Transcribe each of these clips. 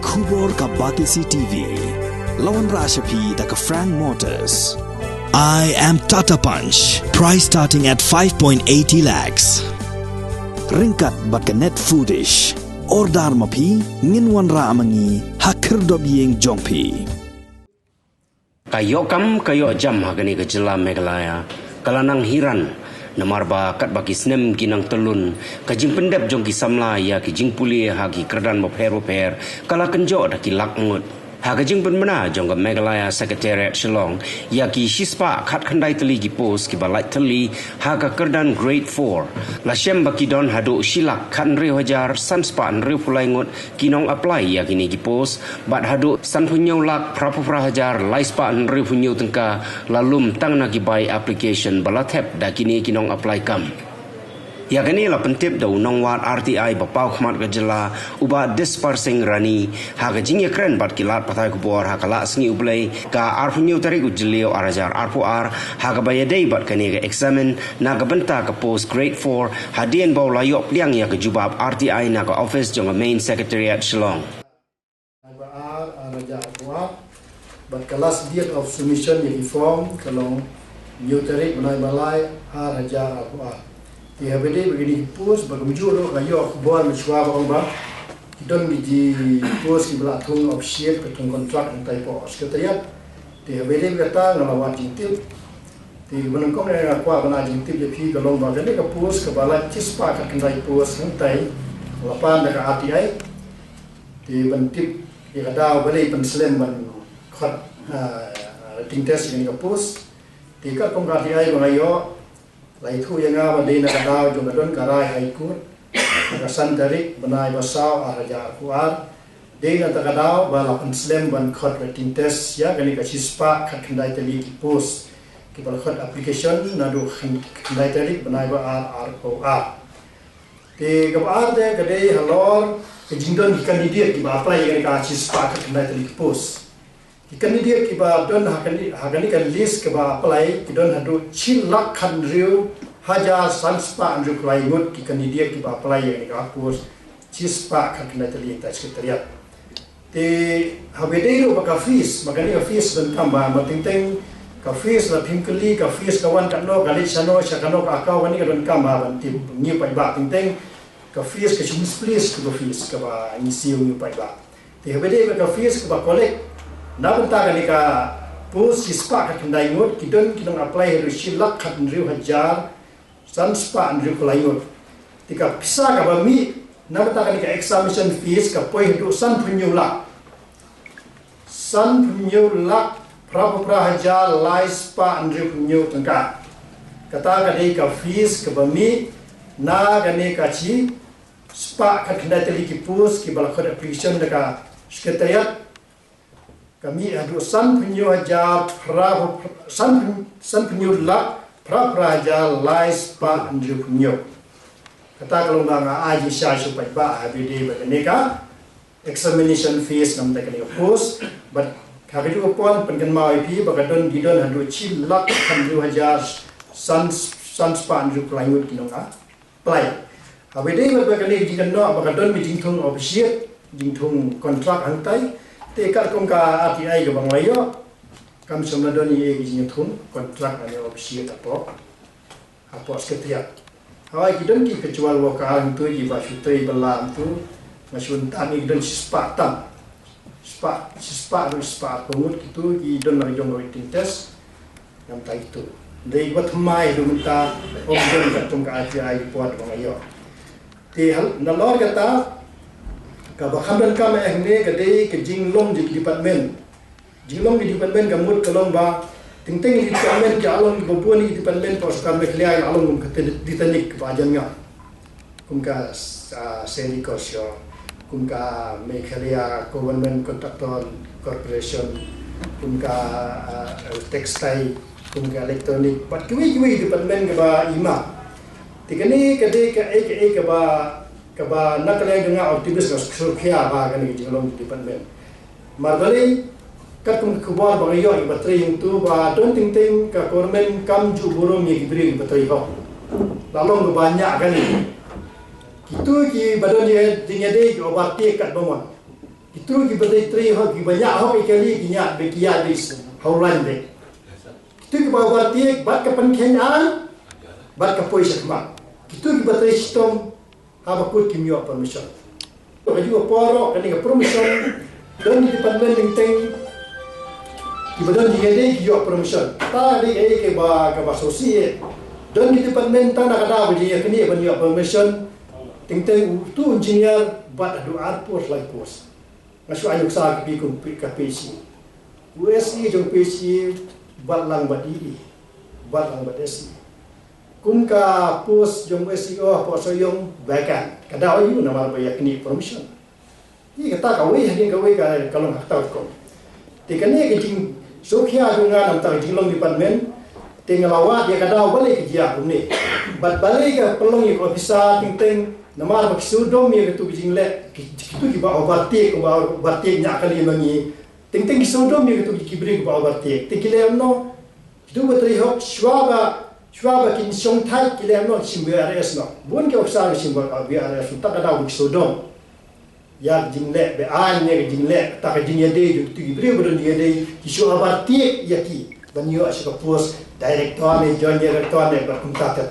Kubor ka Batisi TV. Lawan Rashapi da ka Frank Motors. I am Tata Punch. Price starting at 5.80 lakhs. Ringkat bat ka Net Foodish. Ordar mapi nginwan ra amangi hakir dobyeng jongpi. Kayo kam kayo jam hagani ke jela Meghalaya. Kalanang hiran namarba kat bagi snem ginang telun kajing pendep jong ki samla ya ki jing puli hagi kerdan per kala kenjo dak ki lakngut ha kajing penmena jong ke Meghalaya Secretariat Shillong ya ki shispa khat khandai teli ki pos ki balai teli ha ka kerdan grade 4 la shem baki don hadu shilak khan re hajar sanspa re pulai ngut kinong apply ya kini ki pos bat hadu san punyau lak prapra hajar laispa re punyau tengka lalum tang na ki bai application balathep da kini kinong apply kam ya kini la pentip da unong wat RTI bapau khmat ka jela uba dispersing rani ha ka jing kren bat kilat patai ku bor ha kala sngi ublei ka ar punyau tarik ujlio arajar arpu ar ha ka bayadei bat kani ka examine na ka benta ka post grade 4 hadien bau layok pliang ya ka jubab RTI na ka office jong main secretariat Shillong arajar arpu ar but kelas date of submission yang form kalau new tarik menai balai arajar arpu ar di habede begini pos bagumjuro kayo buat mesyuar ba kita di pos ki belatung of share petung kontrak antai po sekretariat di habede kata ngalawan jintip di menengkong yang aku bana jintip je pi kalong ba gane ka pos ke balai cispa ka kendai pos antai lapan dekat RTI di bentip di kada beli penslem ban khat tingtes ini ka pos di ka kong RTI bangayo lai thu yang apa di nak tahu jom don karai haikut nagasan tarik benai basau araja kuar di nak tahu bala penslem ban khot rating test ya kani kasispa khat kendai tali ki post ki bal khot application nadu kendai tarik benai ba ROR di kabar de gede halor ke jingdon ki kandidat ki ba apply kani kasispa khat kendai tali ki post kandidat ki ba don hakani kan list ke ba apply ki don hadu chilak khan riu haja sanspa andru apply ngut ki kandidat ki ba apply ni ka pos chispa khan na tali ta sekretariat te habedero ba ka fees magani ka fees don tamba matingteng ka fees la thingkali ka fees ka wan kanno gali chano chakano ka akaw ni ka don kamba ban tim ni pa ba tingteng ka fees ka chimis please ka fees ka ba ni siu ni pa ba te habedero ka fees ka ba collect na benta kali ka pos sispa ka kendai ngot kidon kinong apply heru silak khat riu hajar sanspa andriu kulayot tika pisa ka bami na benta kali ka examination fees ka poi heru san punyu lak prapra hajar laispa andriu punyu tengka kata kali ka fees ka bami na gane ka chi spa ka kendai teli ki pos ki bal khod application deka sekretariat kami adu san punyo hajar san punyo lak praja lais pa andru punyo kata kalau nga aji sya supaya ba habide baganeka examination fees nam takani post but habidu upon pengen mau ip bagadon gidon adu chil lak andru hajar san pa andru playut kinonga play habide bagane jigano bagadon mijingthung official jingthung kontrak hantai tekar kong ka RTI ke bang layo kami semua doni ye gizi thun kontrak ane ofisial apa sekretariat hawai kidon ki kecual lokal tu ki basutei belam tu masun tani don sispa pengut gitu ki don narjong rating test yang tai itu dei buat mai do minta don ka tung ka RTI buat bang layo ti hal nalor kata kabakan kami ehne kadai ke jinglong di department kamut kalong ba tingting di department ke along bobuan di department pos kami kliai along kum ditanik bajan nga kum ka sendikosyo kum ka Meghalaya Government Contractor Corporation kum ka textile kum ka electronic pat kiwi department ke ba ima tikani kadai ka ke ba kaba nakalay nga optimis na surkya ba gani jinglong department marbali katung kubar bangayo ibatray yung tu ba don ting ka kormen kam ju burong ni gibring batray ho lalong banyak gani kitu ki badon ye dingede ki obati kat bomon itu gibadai tri ho gibanya ho ikali ginya bekia dis haulan be itu gibawa tiek bat ka penkenyan bat ka poisa kma itu gibadai sistem habakut kimio permission juga poro kani ka permission dan di department teng gibadon digede giyo permission ta di ke ba sosie dan di department ta nakada biji kani ban yo permission teng tu engineer bat adu arpos like pos ngasu ayuk sa ki kum ka PC USI jong PC bat lang bat di bat lang bat SI kum ka pos jong SEO pos yong bakan kada ayu nama ba yakni permission ni kata kawe hadin kawe ka kalong hakta ko tikane ke jing sokhia junga nam ta jinglong department tingalawa dia kada balik ke dia kumne bat balik ka pelong ni ko bisa ting nama ba sudom ye tu jingle kitu ki ba obarte ko ba obarte nya kali mangi ting sudom ye tu ki bring ba obarte tikile amno kitu batri hok shwaba kin song thai kile amno simbe ares no bun ke oksa simbe ka bi ares ta kada bu sudom ya jingle be an ne jingle ta ka jinye de tu ki bring bodon ye de ki shu obarte yaki banyo asika pos director ne jonye rector ne ba kumta ta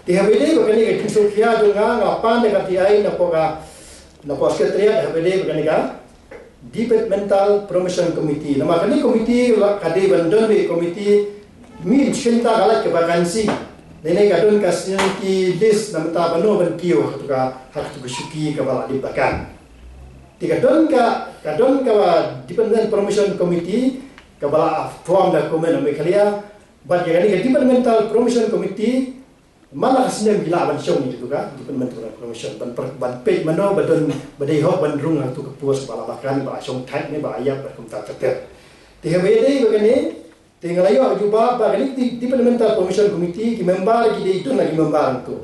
THBD begini ke Tinsukia juga ngapan dengan TI na sekretariat THBD begini kan Departmental Promotion Committee. Nama kini komiti kade bandon be komiti min cinta galak ke vakansi. Nene kadon kasnya ki list nama ta bano ban kio hak tu syuki ke bala dibakan. Kadon ka Departmental Promotion Committee ke bala form da komen me khalia bat gani ke Departmental Promotion Committee malah kasnya gila ban syong itu kan department promotion ban page mano badon badai hok ban rung tu ke pos bala makan bala syong thai ne ba ayat ba kumta teter THBD begini tinggal ayo juba bagani departmental promotion committee ki member ki itu lagi member tu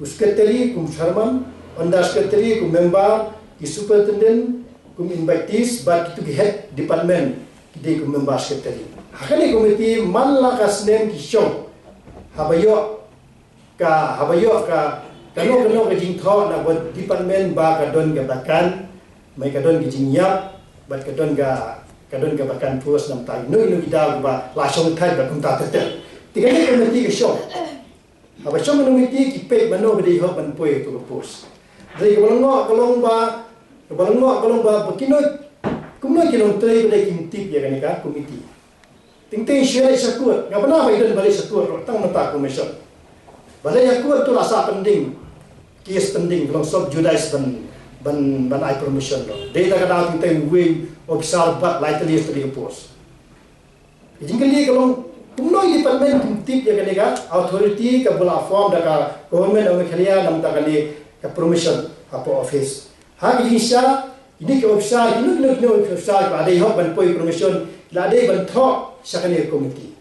sekretari kum chairman under sekretari kum member ki superintendent kum invitees ba itu ki head department ki kum member sekretari hakani komiti malah kasnya ki syong habayo ka kano ke jing tho na buat department ba ka don ga bakan mai ka don ke jing yap bat ka don ga bakan pos nam tai no ida ba la song thai ba kum ta te tiga ni komiti ke show haba show komiti ki pe mano ba dei ho ban poe to pos dei kolong ba bakino kumno kilong tre ba ki tip ya kan ka komiti ting share sakut ngapana ba idon balik sakut tang mata commission balai aku tu rasa penting, kias penting kalau sob judais ban ai promotion lo. Dia tak ada kita wing official bat lightly tadi pos. Jadi kalau kumno department tip ya kan authority ke bola form dah government orang kalian nam tak kali ke promotion apa office. Hak Indonesia ini ke official ini official ada hok ban poi promotion la ada ban thok sakane komiti.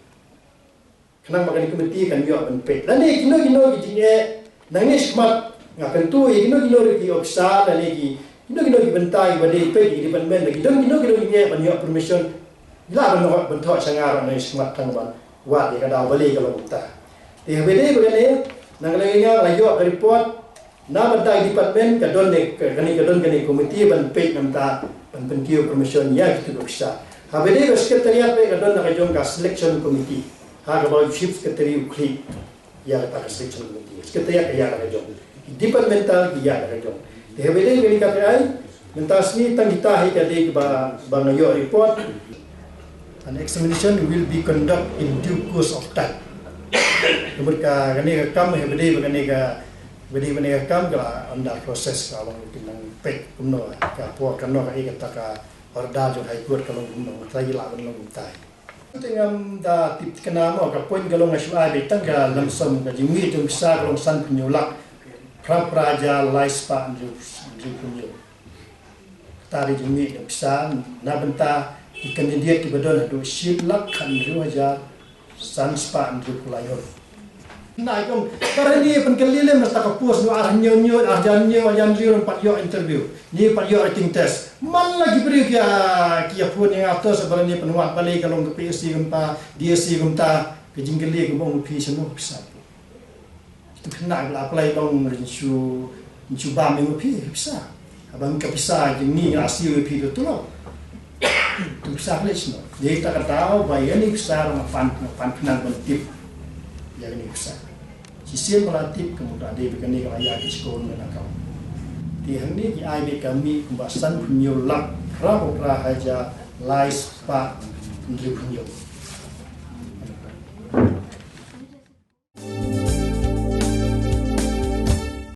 Kenang makan komiti kan biar benpek. Dan ni kino kijinge nangis mat ngakan tu kino ki ofisa dan ni kino ki bentai badai pek di department lagi. Dan kino kijinge banyak permission. Bila bentok sangar nangis mat tang ban. Wat dia kada balik kalau buta. THBD begini nang lagi layo report na bentai department kadon kani komiti benpek namta benpekio permission ya gitu ofisa. HBD sekretariat pe kadon nakajong ka selection committee. Kalau chief secretary ukli ya kata selection committee sekretariat ya ada jom departmental ya ada jom THBD beri kata ai mentas ni tang kita hai kade ba ngayo report an examination will be conduct in due course of time mereka kani kam THBD begani kam ka under process kalau tinang pek kumno ka po kano ka ikata ka orda jo high court kalau kumno trai la ban lo tai tengam da tip kenamo ka poin galong asua be tangga lamsam ka jimi tu bisa galong san penyulak praja laispa ju punyo tari jimi bisa na benta di kandidat ki badon do shilak kan ju haja san spa ju pulayor na ikong karani penkelile mesta ka pos no arnyo arjanyo yan liur pat yo interview ni pat yo writing test man lagi beri kia pun yang atas sebenarnya penuat balik kalau ke PSC gempa DSC gempa ke jingkeli ke bang pi semua bisa itu kena apply bang rinsu bam yang pi bisa abang kapisa jengi asli wepi tu lo tu kisah les no dia tak tahu bayar ni besar fan kenal bentik yang ni besar sisi melatih kemudian dia begini kalau ya di sekolah mana kau di hari ni ai be kami pembahasan punya lak rahaja lais pak untuk punya